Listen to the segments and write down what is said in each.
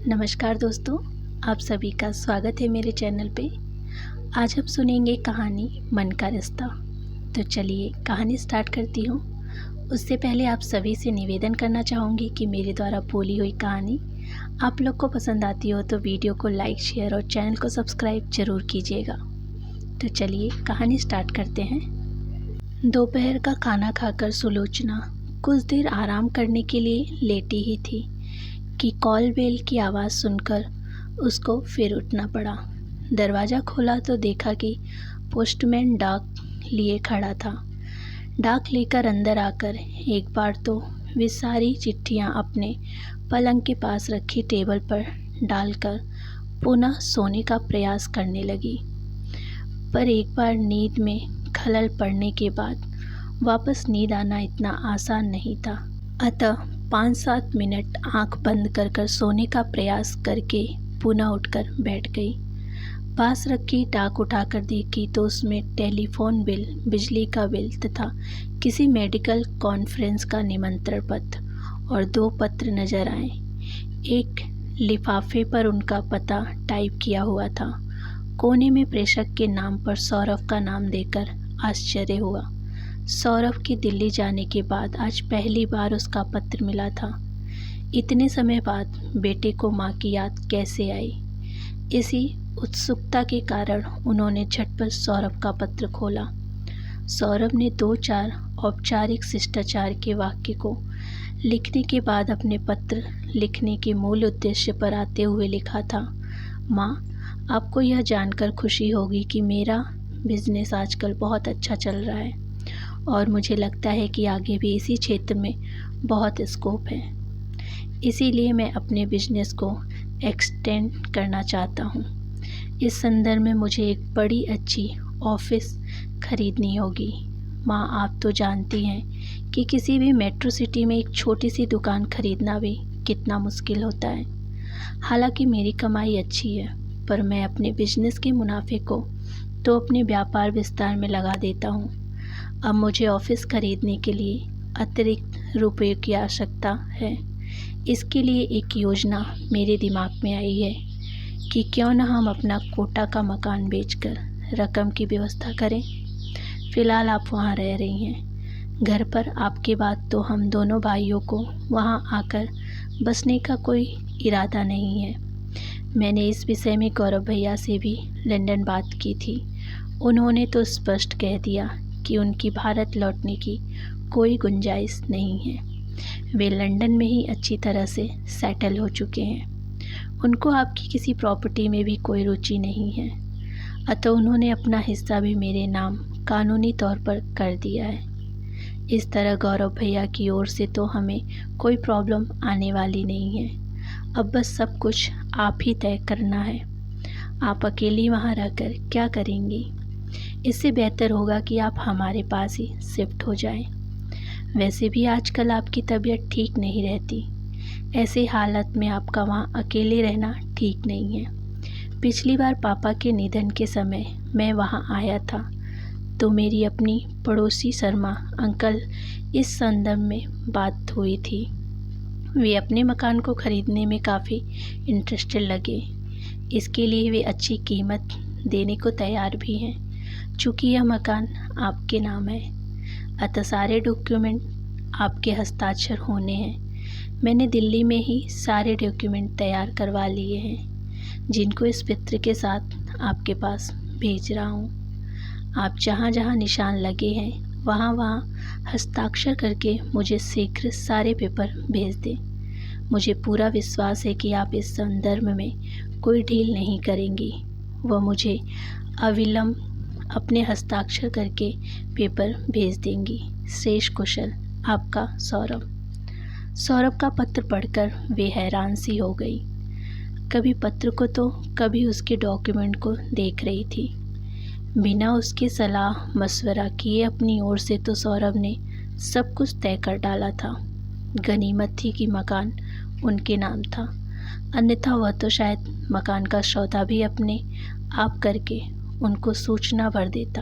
नमस्कार दोस्तों, आप सभी का स्वागत है मेरे चैनल पे। आज हम सुनेंगे कहानी मन का रिश्ता। तो चलिए कहानी स्टार्ट करती हूँ। उससे पहले आप सभी से निवेदन करना चाहूँगी कि मेरे द्वारा बोली हुई कहानी आप लोग को पसंद आती हो तो वीडियो को लाइक, शेयर और चैनल को सब्सक्राइब ज़रूर कीजिएगा। तो चलिए कहानी स्टार्ट करते हैं। दोपहर का खाना खाकर सुलोचना कुछ देर आराम करने के लिए लेटी ही थी कि कॉल बेल की आवाज़ सुनकर उसको फिर उठना पड़ा। दरवाज़ा खोला तो देखा कि पोस्टमैन डाक लिए खड़ा था। डाक लेकर अंदर आकर एक बार तो वे सारी चिट्ठियाँ अपने पलंग के पास रखी टेबल पर डालकर पुनः सोने का प्रयास करने लगी। पर एक बार नींद में खलल पड़ने के बाद वापस नींद आना इतना आसान नहीं था। अतः 5-7 मिनट आंख बंद कर सोने का प्रयास करके पुनः उठकर बैठ गई। पास रखी डाक उठाकर देखी तो उसमें टेलीफोन बिल, बिजली का बिल तथा किसी मेडिकल कॉन्फ्रेंस का निमंत्रण पत्र और 2 पत्र नजर आए। एक लिफाफे पर उनका पता टाइप किया हुआ था। कोने में प्रेषक के नाम पर सौरभ का नाम देखकर आश्चर्य हुआ। सौरभ की दिल्ली जाने के बाद आज पहली बार उसका पत्र मिला था। इतने समय बाद बेटे को माँ की याद कैसे आई, इसी उत्सुकता के कारण उन्होंने झटपट सौरभ का पत्र खोला। सौरभ ने 2-4 औपचारिक शिष्टाचार के वाक्य को लिखने के बाद अपने पत्र लिखने के मूल उद्देश्य पर आते हुए लिखा था। माँ, आपको यह जानकर खुशी होगी कि मेरा बिजनेस आजकल बहुत अच्छा चल रहा है और मुझे लगता है कि आगे भी इसी क्षेत्र में बहुत स्कोप है। इसीलिए मैं अपने बिजनेस को एक्सटेंड करना चाहता हूँ। इस संदर्भ में मुझे एक बड़ी अच्छी ऑफिस खरीदनी होगी। माँ, आप तो जानती हैं कि किसी भी मेट्रो सिटी में एक छोटी सी दुकान खरीदना भी कितना मुश्किल होता है। हालांकि मेरी कमाई अच्छी है, पर मैं अपने बिजनेस के मुनाफे को तो अपने व्यापार विस्तार में लगा देता हूँ। अब मुझे ऑफिस खरीदने के लिए अतिरिक्त रुपये की आवश्यकता है। इसके लिए एक योजना मेरे दिमाग में आई है कि क्यों न हम अपना कोटा का मकान बेचकर रकम की व्यवस्था करें। फ़िलहाल आप वहाँ रह रही हैं। घर पर आपके बाद तो हम दोनों भाइयों को वहाँ आकर बसने का कोई इरादा नहीं है। मैंने इस विषय में गौरव भैया से भी लंदन बात की थी। उन्होंने तो स्पष्ट कह दिया कि उनकी भारत लौटने की कोई गुंजाइश नहीं है। वे लंदन में ही अच्छी तरह से सेटल हो चुके हैं। उनको आपकी किसी प्रॉपर्टी में भी कोई रुचि नहीं है। अतः उन्होंने अपना हिस्सा भी मेरे नाम कानूनी तौर पर कर दिया है। इस तरह गौरव भैया की ओर से तो हमें कोई प्रॉब्लम आने वाली नहीं है। अब बस सब कुछ आप ही तय करना है। आप अकेली वहाँ रहकर क्या करेंगी? इससे बेहतर होगा कि आप हमारे पास ही शिफ्ट हो जाएं। वैसे भी आजकल आपकी तबीयत ठीक नहीं रहती। ऐसे हालत में आपका वहाँ अकेले रहना ठीक नहीं है। पिछली बार पापा के निधन के समय मैं वहाँ आया था तो मेरी अपनी पड़ोसी शर्मा अंकल इस संदर्भ में बात हुई थी। वे अपने मकान को खरीदने में काफ़ी इंटरेस्टेड लगे। इसके लिए वे अच्छी कीमत देने को तैयार भी हैं। चूँकि यह मकान आपके नाम है, अतः सारे डॉक्यूमेंट आपके हस्ताक्षर होने हैं। मैंने दिल्ली में ही सारे डॉक्यूमेंट तैयार करवा लिए हैं, जिनको इस पत्र के साथ आपके पास भेज रहा हूँ। आप जहाँ जहाँ निशान लगे हैं वहाँ वहाँ हस्ताक्षर करके मुझे शीघ्र सारे पेपर भेज दें। मुझे पूरा विश्वास है कि आप इस संदर्भ में कोई ढील नहीं करेंगी। वह मुझे अविलंब अपने हस्ताक्षर करके पेपर भेज देंगी। शेष कुशल, आपका सौरभ। सौरभ का पत्र पढ़कर वे हैरान सी हो गई। कभी पत्र को तो कभी उसके डॉक्यूमेंट को देख रही थी। बिना उसके सलाह मशवरा किए अपनी ओर से तो सौरभ ने सब कुछ तय कर डाला था। गनीमत थी कि मकान उनके नाम था, अन्यथा वह तो शायद मकान का सौदा भी अपने आप करके उनको सूचना भर देता।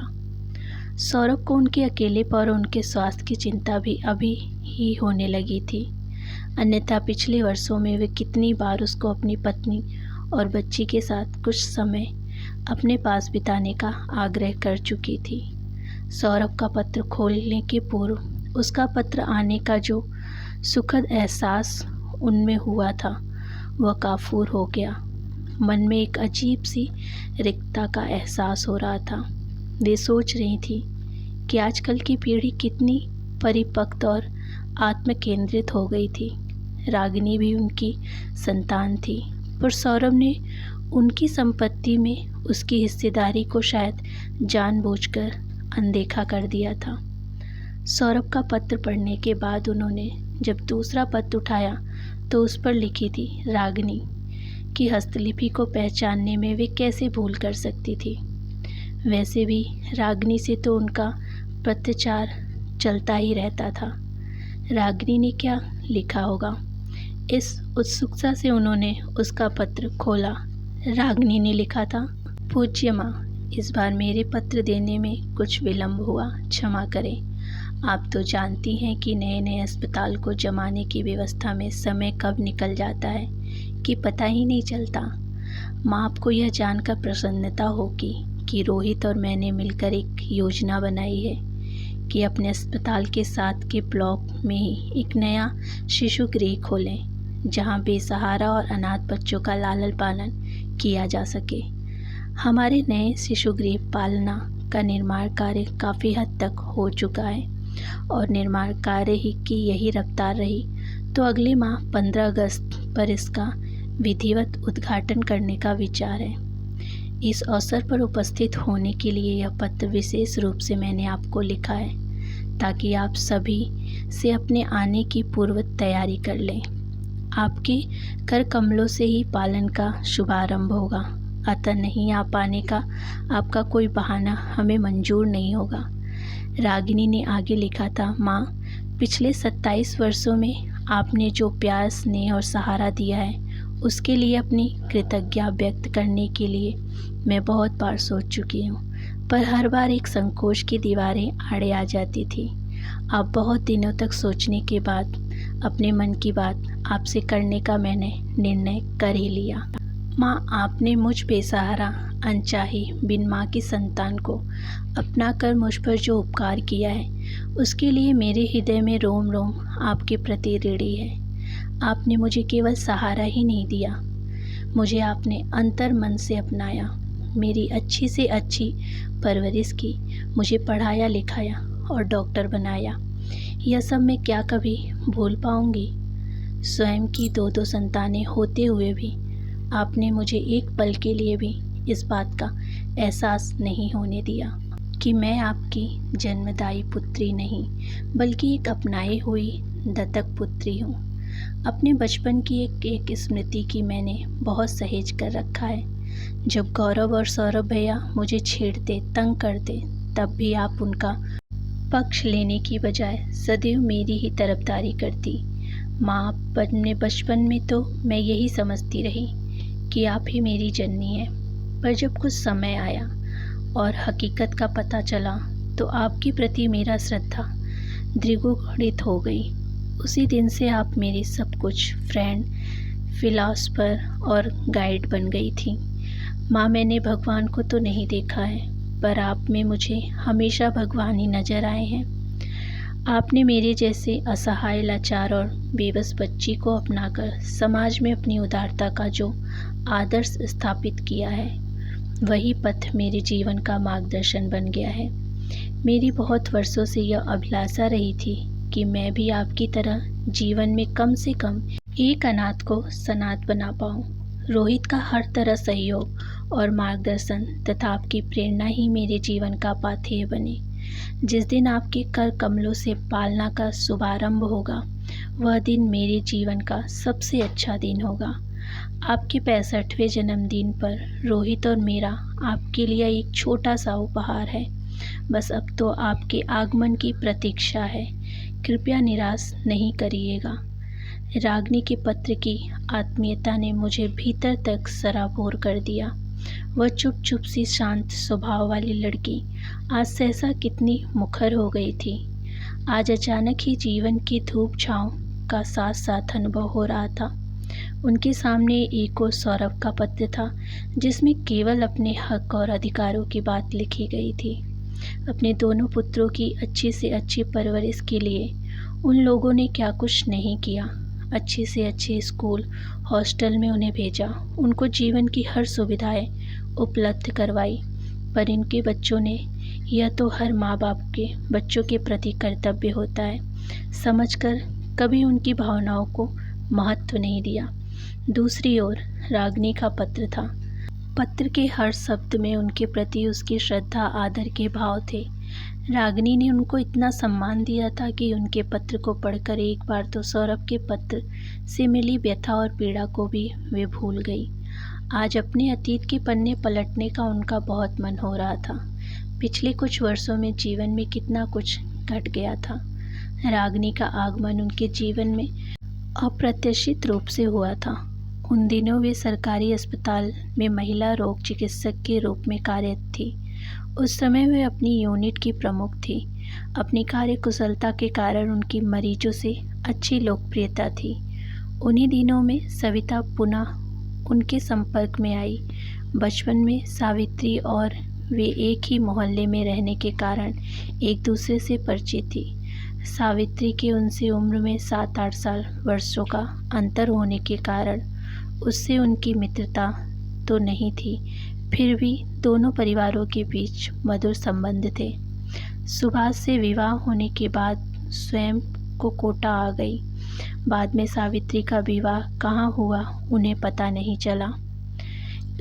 सौरभ को उनके अकेले पर उनके स्वास्थ्य की चिंता भी अभी ही होने लगी थी। अन्यथा पिछले वर्षों में वे कितनी बार उसको अपनी पत्नी और बच्ची के साथ कुछ समय अपने पास बिताने का आग्रह कर चुकी थी। सौरभ का पत्र खोलने के पूर्व उसका पत्र आने का जो सुखद एहसास उनमें हुआ था वह काफूर हो गया। मन में एक अजीब सी रिक्तता का एहसास हो रहा था। वे सोच रही थी कि आजकल की पीढ़ी कितनी परिपक्व और आत्मकेंद्रित हो गई थी। रागिनी भी उनकी संतान थी, पर सौरभ ने उनकी संपत्ति में उसकी हिस्सेदारी को शायद जानबूझकर अनदेखा कर दिया था। सौरभ का पत्र पढ़ने के बाद उन्होंने जब दूसरा पत्र उठाया तो उस पर लिखी थी रागिनी की हस्तलिपि को पहचानने में वे कैसे भूल कर सकती थी। वैसे भी रागिनी से तो उनका पत्रचार चलता ही रहता था। रागिनी ने क्या लिखा होगा, इस उत्सुकता से उन्होंने उसका पत्र खोला। रागिनी ने लिखा था, पूज्य माँ, इस बार मेरे पत्र देने में कुछ विलम्ब हुआ, क्षमा करें। आप तो जानती हैं कि नए नए अस्पताल को जमाने की व्यवस्था में समय कब निकल जाता है कि पता ही नहीं चलता। माँ, आपको यह जानकर प्रसन्नता होगी कि रोहित और मैंने मिलकर एक योजना बनाई है कि अपने अस्पताल के साथ के ब्लॉक में ही एक नया शिशु गृह खोलें, जहाँ बेसहारा और अनाथ बच्चों का लालन पालन किया जा सके। हमारे नए शिशु गृह पालना का निर्माण कार्य काफ़ी हद तक हो चुका है और निर्माण कार्य ही की यही रफ्तार रही तो अगले माह 15 अगस्त पर इसका विधिवत उद्घाटन करने का विचार है। इस अवसर पर उपस्थित होने के लिए यह पत्र विशेष रूप से मैंने आपको लिखा है ताकि आप सभी से अपने आने की पूर्व तैयारी कर लें। आपके कर कमलों से ही पालन का शुभारंभ होगा, अतः नहीं आ पाने का आपका कोई बहाना हमें मंजूर नहीं होगा। रागिनी ने आगे लिखा था, माँ, पिछले 27 वर्षों में आपने जो प्यार, स्नेह और सहारा दिया है उसके लिए अपनी कृतज्ञता व्यक्त करने के लिए मैं बहुत बार सोच चुकी हूँ, पर हर बार एक संकोच की दीवारें आड़े आ जाती थी। अब बहुत दिनों तक सोचने के बाद अपने मन की बात आपसे करने का मैंने निर्णय कर ही लिया। माँ, आपने मुझ बेसहारा, अनचाही, बिन माँ की संतान को अपना कर मुझ पर जो उपकार किया है उसके लिए मेरे हृदय में रोम रोम आपके प्रति ऋणी है। आपने मुझे केवल सहारा ही नहीं दिया, मुझे आपने अंतर मन से अपनाया, मेरी अच्छी से अच्छी परवरिश की, मुझे पढ़ाया लिखाया और डॉक्टर बनाया। यह सब मैं क्या कभी भूल पाऊँगी? स्वयं की 2-2 संतानें होते हुए भी आपने मुझे एक पल के लिए भी इस बात का एहसास नहीं होने दिया कि मैं आपकी जन्मदायी पुत्री नहीं बल्कि एक अपनाई हुई दत्तक पुत्री हूँ। अपने बचपन की एक स्मृति की मैंने बहुत सहेज कर रखा है। जब गौरव और सौरभ भैया मुझे छेड़ते, तंग करते, तब भी आप उनका पक्ष लेने की बजाय सदैव मेरी ही तरफदारी करती। माँ, अपने बचपन में तो मैं यही समझती रही कि आप ही मेरी जननी है, पर जब कुछ समय आया और हकीकत का पता चला तो आपके प्रति मेरा श्रद्धा द्विगुणित हो गई। उसी दिन से आप मेरी सब कुछ, फ्रेंड, फिलॉसफर और गाइड बन गई थी। माँ, मैंने भगवान को तो नहीं देखा है, पर आप में मुझे हमेशा भगवान ही नज़र आए हैं। आपने मेरे जैसे असहाय, लाचार और बेबस बच्ची को अपनाकर समाज में अपनी उदारता का जो आदर्श स्थापित किया है, वही पथ मेरे जीवन का मार्गदर्शन बन गया है। मेरी बहुत वर्षों से यह अभिलाषा रही थी कि मैं भी आपकी तरह जीवन में कम से कम एक अनाथ को सनाथ बना पाऊँ। रोहित का हर तरह सहयोग और मार्गदर्शन तथा आपकी प्रेरणा ही मेरे जीवन का पाथेय बने। जिस दिन आपके कर कमलों से पालना का शुभारंभ होगा, वह दिन मेरे जीवन का सबसे अच्छा दिन होगा। आपके 65वें जन्मदिन पर रोहित और मेरा आपके लिए एक छोटा सा उपहार है। बस अब तो आपके आगमन की प्रतीक्षा है। कृपया निराश नहीं करिएगा। रागिनी के पत्र की आत्मीयता ने मुझे भीतर तक सराबोर कर दिया। वह चुप चुप सी शांत स्वभाव वाली लड़की आज सहसा कितनी मुखर हो गई थी। आज अचानक ही जीवन की धूप छाँव का साथ साथ अनुभव हो रहा था। उनके सामने एक और सौरभ का पत्र था जिसमें केवल अपने हक और अधिकारों की बात लिखी गई थी। अपने दोनों पुत्रों की अच्छी से अच्छी परवरिश के लिए उन लोगों ने क्या कुछ नहीं किया। अच्छे से अच्छे स्कूल, हॉस्टल में उन्हें भेजा, उनको जीवन की हर सुविधाएं उपलब्ध करवाई। पर इनके बच्चों ने, यह तो हर माँ बाप के बच्चों के प्रति कर्तव्य होता है, समझकर कभी उनकी भावनाओं को महत्व नहीं दिया। दूसरी ओर रागिनी का पत्र था। पत्र के हर शब्द में उनके प्रति उसकी श्रद्धा आदर के भाव थे। रागिनी ने उनको इतना सम्मान दिया था कि उनके पत्र को पढ़कर एक बार तो सौरभ के पत्र से मिली व्यथा और पीड़ा को भी वे भूल गई। आज अपने अतीत के पन्ने पलटने का उनका बहुत मन हो रहा था। पिछले कुछ वर्षों में जीवन में कितना कुछ घट गया था। रागिनी का आगमन उनके जीवन में अप्रत्याशित रूप से हुआ था। उन दिनों वे सरकारी अस्पताल में महिला रोग चिकित्सक के रूप में कार्यरत थी। उस समय वे अपनी यूनिट की प्रमुख थी। अपनी कार्यकुशलता के कारण उनकी मरीजों से अच्छी लोकप्रियता थी। उन्हीं दिनों में सविता पुनः उनके संपर्क में आई। बचपन में सावित्री और वे एक ही मोहल्ले में रहने के कारण एक दूसरे से परिचित थी। सावित्री के उनसे उम्र में 7-8 साल वर्षों का अंतर होने के कारण उससे उनकी मित्रता तो नहीं थी, फिर भी दोनों परिवारों के बीच मधुर संबंध थे। सुभाष से विवाह होने के बाद स्वयं को कोटा आ गई। बाद में सावित्री का विवाह कहाँ हुआ उन्हें पता नहीं चला।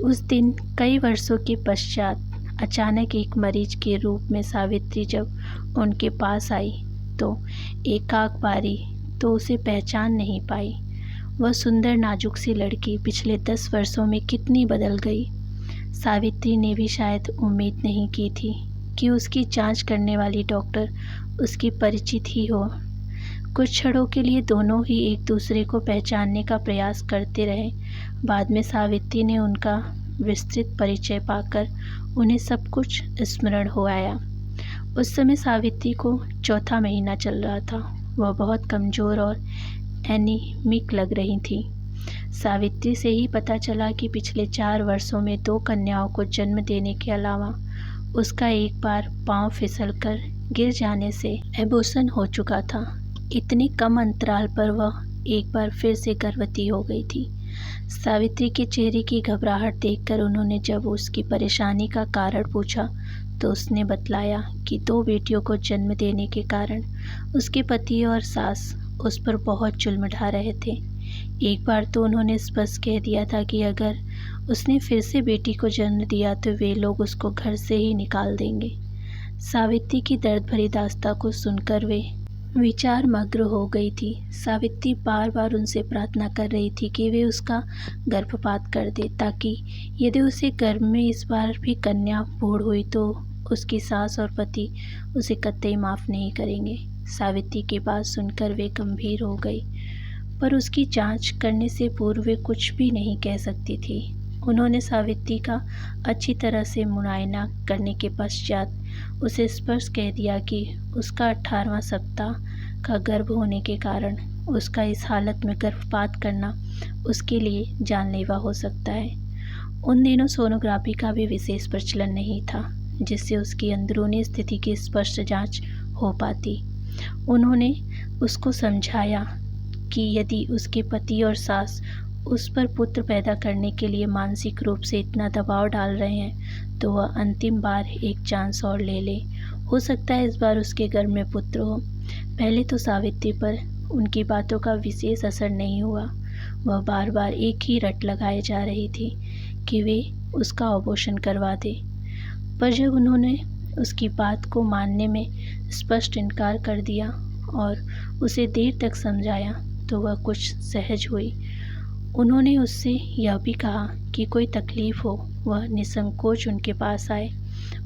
उस दिन कई वर्षों के पश्चात अचानक एक मरीज के रूप में सावित्री जब उनके पास आई तो एकाक बारी तो उसे पहचान नहीं पाई। वह सुंदर नाजुक सी लड़की पिछले 10 वर्षों में कितनी बदल गई। सावित्री ने भी शायद उम्मीद नहीं की थी कि उसकी जांच करने वाली डॉक्टर उसकी परिचित ही हो। कुछ क्षणों के लिए दोनों ही एक दूसरे को पहचानने का प्रयास करते रहे। बाद में सावित्री ने उनका विस्तृत परिचय पाकर उन्हें सब कुछ स्मरण हो आया। उस समय सावित्री को 4था महीना चल रहा था। वह बहुत कमज़ोर और एनीमिक लग रही थी। सावित्री से ही पता चला कि पिछले 4 वर्षों में 2 कन्याओं को जन्म देने के अलावा उसका एक बार पांव फिसलकर गिर जाने से एबॉर्शन हो चुका था। इतने कम अंतराल पर वह एक बार फिर से गर्भवती हो गई थी। सावित्री के चेहरे की घबराहट देखकर उन्होंने जब उसकी परेशानी का कारण पूछा तो उसने बतलाया कि 2 बेटियों को जन्म देने के कारण उसके पति और सास उस पर बहुत जुल्म ढा रहे थे। एक बार तो उन्होंने स्पष्ट कह दिया था कि अगर उसने फिर से बेटी को जन्म दिया तो वे लोग उसको घर से ही निकाल देंगे। सावित्री की दर्द भरी दास्तां को सुनकर वे विचार मग्न हो गई थी। सावित्री बार बार उनसे प्रार्थना कर रही थी कि वे उसका गर्भपात कर दे, ताकि यदि उसे गर्भ में इस बार भी कन्या भूण हुई तो उसकी सास और पति उसे कतई माफ़ नहीं करेंगे। सावित्री की बात सुनकर वे गंभीर हो गई, पर उसकी जांच करने से पूर्व वे कुछ भी नहीं कह सकती थी। उन्होंने सावित्री का अच्छी तरह से मुआयना करने के पश्चात उसे स्पष्ट कह दिया कि उसका 18वां सप्ताह का गर्भ होने के कारण उसका इस हालत में गर्भपात करना उसके लिए जानलेवा हो सकता है। उन दिनों सोनोग्राफी का भी विशेष प्रचलन नहीं था, जिससे उसकी अंदरूनी स्थिति की स्पष्ट जांच हो पाती। उन्होंने उसको समझाया कि यदि उसके पति और सास उस पर पुत्र पैदा करने के लिए मानसिक रूप से इतना दबाव डाल रहे हैं तो वह अंतिम बार एक चांस और ले ले। हो सकता है इस बार उसके गर्भ में पुत्र हो। पहले तो सावित्री पर उनकी बातों का विशेष असर नहीं हुआ। वह बार बार एक ही रट लगाए जा रही थी कि वे उसका अबॉर्शन करवा दे। पर जब उन्होंने उसकी बात को मानने में स्पष्ट इनकार कर दिया और उसे देर तक समझाया तो वह कुछ सहज हुई। उन्होंने उससे यह भी कहा कि कोई तकलीफ़ हो वह निसंकोच उनके पास आए।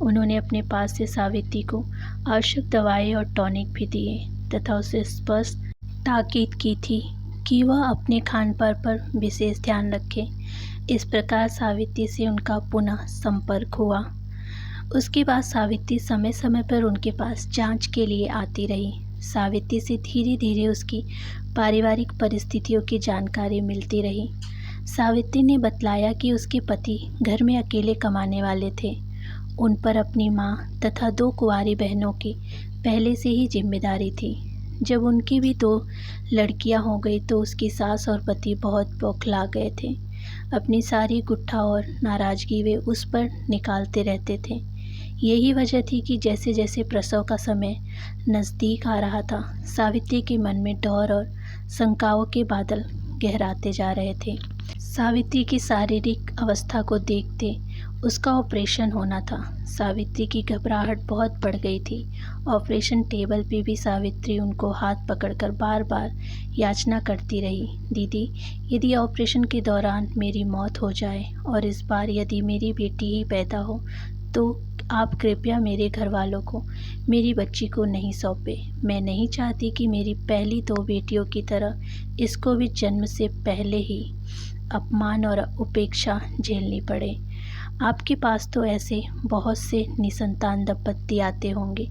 उन्होंने अपने पास से सावित्री को आवश्यक दवाएं और टॉनिक भी दिए तथा उसे स्पष्ट ताकीद की थी कि वह अपने खान पान पर विशेष ध्यान रखे। इस प्रकार सावित्री से उनका पुनः संपर्क हुआ। उसके बाद सावित्री समय समय पर उनके पास जांच के लिए आती रही। सावित्री से धीरे धीरे उसकी पारिवारिक परिस्थितियों की जानकारी मिलती रही। सावित्री ने बतलाया कि उसके पति घर में अकेले कमाने वाले थे। उन पर अपनी माँ तथा 2 कुंवारी बहनों की पहले से ही जिम्मेदारी थी। जब उनकी भी 2 लड़कियां हो गई तो उसकी सास और पति बहुत बौखला गए थे। अपनी सारी गुट्ठा और नाराज़गी वे उस पर निकालते रहते थे। यही वजह थी कि जैसे जैसे प्रसव का समय नज़दीक आ रहा था, सावित्री के मन में डर और शंकाओं के बादल गहराते जा रहे थे। सावित्री की शारीरिक अवस्था को देखते उसका ऑपरेशन होना था। सावित्री की घबराहट बहुत बढ़ गई थी। ऑपरेशन टेबल पे भी सावित्री उनको हाथ पकड़कर बार बार याचना करती रही, दीदी, यदि ऑपरेशन के दौरान मेरी मौत हो जाए और इस बार यदि मेरी बेटी ही पैदा हो तो आप कृपया मेरे घर वालों को मेरी बच्ची को नहीं सौंपे। मैं नहीं चाहती कि मेरी पहली 2 बेटियों की तरह इसको भी जन्म से पहले ही अपमान और उपेक्षा झेलनी पड़े। आपके पास तो ऐसे बहुत से निसंतान दंपत्ति आते होंगे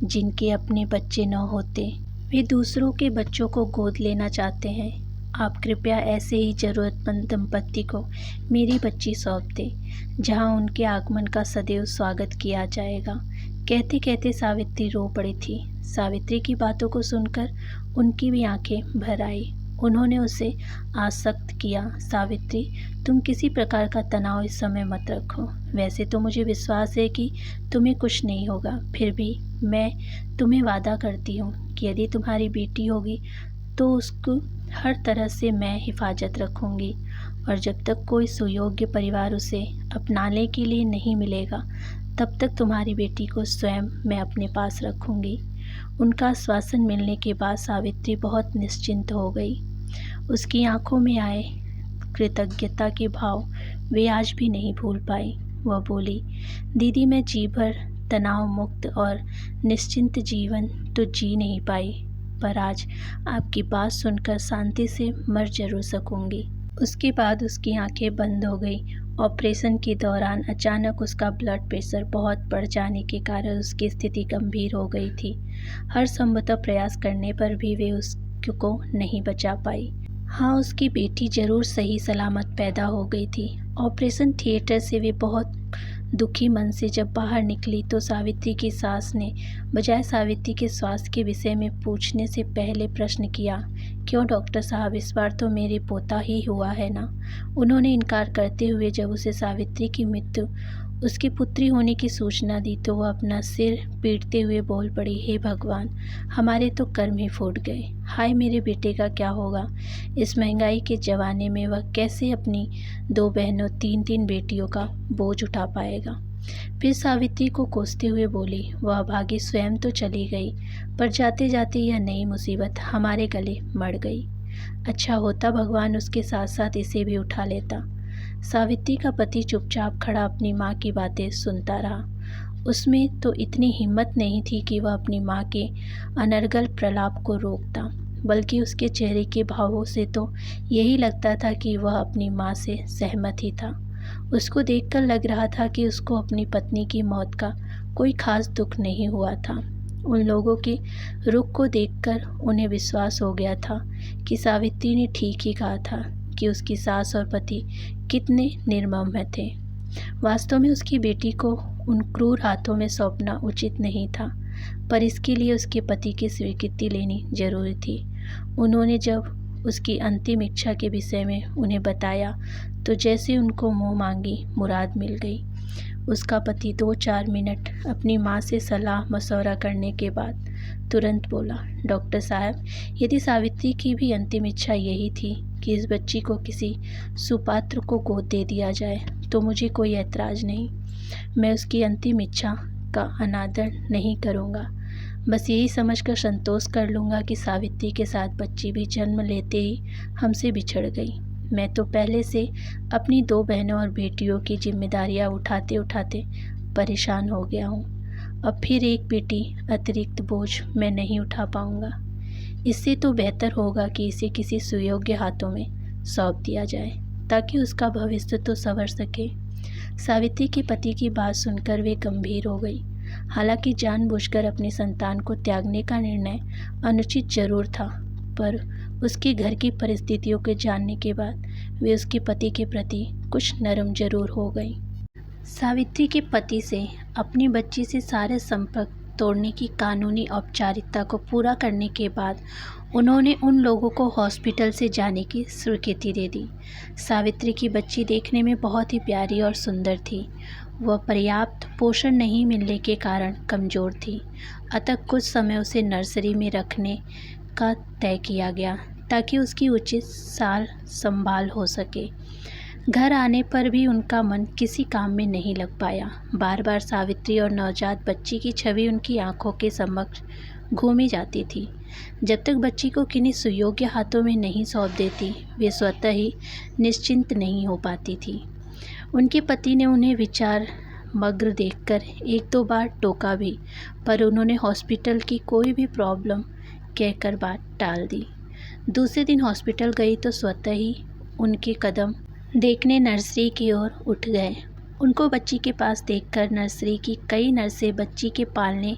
जिनके अपने बच्चे न होते, वे दूसरों के बच्चों को गोद लेना चाहते हैं। आप कृपया ऐसे ही ज़रूरतमंद दंपत्ति को मेरी बच्ची सौंप दें, जहां उनके आगमन का सदैव स्वागत किया जाएगा। कहते कहते सावित्री रो पड़ी थी। सावित्री की बातों को सुनकर उनकी भी आंखें भर आई। उन्होंने उसे आश्वस्त किया, सावित्री, तुम किसी प्रकार का तनाव इस समय मत रखो। वैसे तो मुझे विश्वास है कि तुम्हें कुछ नहीं होगा, फिर भी मैं तुम्हें वादा करती हूँ कि यदि तुम्हारी बेटी होगी तो उसको हर तरह से मैं हिफाजत रखूँगी, और जब तक कोई सुयोग्य परिवार उसे अपनाने के लिए नहीं मिलेगा तब तक तुम्हारी बेटी को स्वयं मैं अपने पास रखूँगी। उनका आश्वासन मिलने के बाद सावित्री बहुत निश्चिंत हो गई। उसकी आंखों में आए कृतज्ञता के भाव वे आज भी नहीं भूल पाई। वह बोली, दीदी, मैं जी भर तनाव मुक्त और निश्चिंत जीवन तो जी नहीं पाई, पर आज आपकी बात सुनकर शांति से मर जरूर सकूंगी। उसके बाद उसकी आंखें बंद हो गई। ऑपरेशन के दौरान अचानक उसका ब्लड प्रेशर बहुत बढ़ जाने के कारण उसकी स्थिति गंभीर हो गई थी। हर संभव प्रयास करने पर भी वे उसको नहीं बचा पाई। हाँ, उसकी बेटी जरूर सही सलामत पैदा हो गई थी। ऑपरेशन थिएटर से वे बहुत दुखी मन से जब बाहर निकली तो सावित्री की सास ने बजाय सावित्री के स्वास्थ्य के विषय में पूछने से पहले प्रश्न किया, क्यों डॉक्टर साहब, इस बार तो मेरे पोता ही हुआ है ना? उन्होंने इनकार करते हुए जब उसे सावित्री की मृत्यु उसकी पुत्री होने की सूचना दी तो वह अपना सिर पीटते हुए बोल पड़ी, हे भगवान, हमारे तो कर्म ही फूट गए। हाय, मेरे बेटे का क्या होगा? इस महंगाई के ज़माने में वह कैसे अपनी 2 बहनों 3 बेटियों का बोझ उठा पाएगा? फिर सावित्री को कोसते हुए बोली, वह भागी स्वयं तो चली गई, पर जाते जाते यह नई मुसीबत हमारे गले मड़ गई। अच्छा होता भगवान उसके साथ साथ इसे भी उठा लेता। सावित्री का पति चुपचाप खड़ा अपनी माँ की बातें सुनता रहा। उसमें तो इतनी हिम्मत नहीं थी कि वह अपनी माँ के अनर्गल प्रलाप को रोकता, बल्कि उसके चेहरे के भावों से तो यही लगता था कि वह अपनी माँ से सहमत ही था। उसको देखकर लग रहा था कि उसको अपनी पत्नी की मौत का कोई खास दुख नहीं हुआ था। उन लोगों के रुख को देखकर उन्हें विश्वास हो गया था कि सावित्री ने ठीक ही कहा था कि उसकी सास और पति कितने निर्मम थे। वास्तव में उसकी बेटी को उन क्रूर हाथों में सौंपना उचित नहीं था, पर इसके लिए उसके पति की स्वीकृति लेनी जरूरी थी। उन्होंने जब उसकी अंतिम इच्छा के विषय में उन्हें बताया तो जैसे उनको मुँह मांगी मुराद मिल गई। उसका पति 2-4 मिनट अपनी माँ से सलाह मशवरा करने के बाद तुरंत बोला, डॉक्टर साहब, यदि सावित्री की भी अंतिम इच्छा यही थी कि इस बच्ची को किसी सुपात्र को गोद दे दिया जाए तो मुझे कोई ऐतराज़ नहीं। मैं उसकी अंतिम इच्छा का अनादर नहीं करूँगा। बस यही समझकर संतोष कर लूँगा कि सावित्री के साथ बच्ची भी जन्म लेते ही हमसे बिछड़ गई। मैं तो पहले से अपनी 2 बहनों और बेटियों की जिम्मेदारियां उठाते उठाते परेशान हो गया हूँ। अब फिर एक बेटी अतिरिक्त बोझ मैं नहीं उठा पाऊँगा। इससे तो बेहतर होगा कि इसे किसी सुयोग्य हाथों में सौंप दिया जाए ताकि उसका भविष्य तो संवर सके। सावित्री के पति की बात सुनकर वे गंभीर हो गई। हालांकि जानबूझकर अपनी संतान को त्यागने का निर्णय अनुचित जरूर था, पर उसके घर की परिस्थितियों के जानने के बाद वे उसके पति के प्रति कुछ नरम जरूर हो गई। सावित्री के पति से अपनी बच्ची से सारे संपर्क तोड़ने की कानूनी औपचारिकता को पूरा करने के बाद उन्होंने उन लोगों को हॉस्पिटल से जाने की स्वीकृति दे दी। सावित्री की बच्ची देखने में बहुत ही प्यारी और सुंदर थी। वह पर्याप्त पोषण नहीं मिलने के कारण कमज़ोर थी, अतः कुछ समय उसे नर्सरी में रखने का तय किया गया ताकि उसकी उचित सार संभाल हो सके। घर आने पर भी उनका मन किसी काम में नहीं लग पाया। बार बार सावित्री और नवजात बच्ची की छवि उनकी आंखों के समक्ष घूमी जाती थी। जब तक बच्ची को किन्हीं सुयोग्य हाथों में नहीं सौंप देती, वे स्वतः ही निश्चिंत नहीं हो पाती थी। उनके पति ने उन्हें विचार मग्न देखकर एक दो बार टोका भी, पर उन्होंने हॉस्पिटल की कोई भी प्रॉब्लम कहकर बात टाल दी। दूसरे दिन हॉस्पिटल गई तो स्वतः ही उनके कदम देखने नर्सरी की ओर उठ गए। उनको बच्ची के पास देखकर नर्सरी की कई नर्सें बच्ची के पालने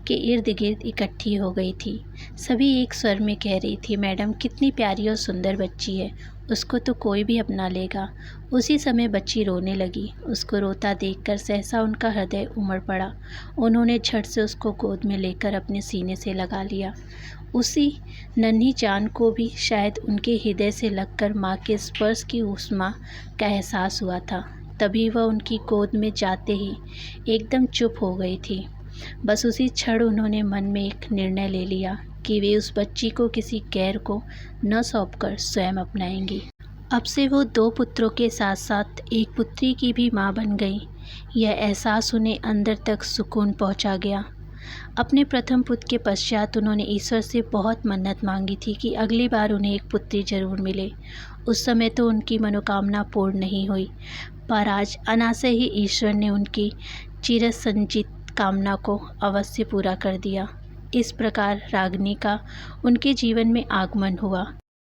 के इर्द गिर्द इकट्ठी हो गई थी। सभी एक स्वर में कह रही थी, मैडम कितनी प्यारी और सुंदर बच्ची है, उसको तो कोई भी अपना लेगा। उसी समय बच्ची रोने लगी। उसको रोता देखकर सहसा उनका हृदय उमड़ पड़ा। उन्होंने झट से उसको गोद में लेकर अपने सीने से लगा लिया। उसी नन्ही जान को भी शायद उनके हृदय से लगकर माँ के स्पर्श की ऊष्मा का एहसास हुआ था। तभी वह उनकी गोद में जाते ही एकदम चुप हो गई थी। बस उसी क्षण उन्होंने मन में एक निर्णय ले लिया कि वे उस बच्ची को किसी गैर को न सौंपकर स्वयं अपनाएंगी। अब से वो 2 पुत्रों के साथ साथ एक पुत्री की भी माँ बन गई। यह एहसास उन्हें अंदर तक सुकून पहुँचा गया। अपने प्रथम पुत्र के पश्चात उन्होंने ईश्वर से बहुत मन्नत मांगी थी कि अगली बार उन्हें एक पुत्री जरूर मिले। उस समय तो उनकी मनोकामना पूर्ण नहीं हुई, पर आज अनायासे ही ईश्वर ने उनकी चिरसंचित कामना को अवश्य पूरा कर दिया। इस प्रकार रागिनी का उनके जीवन में आगमन हुआ।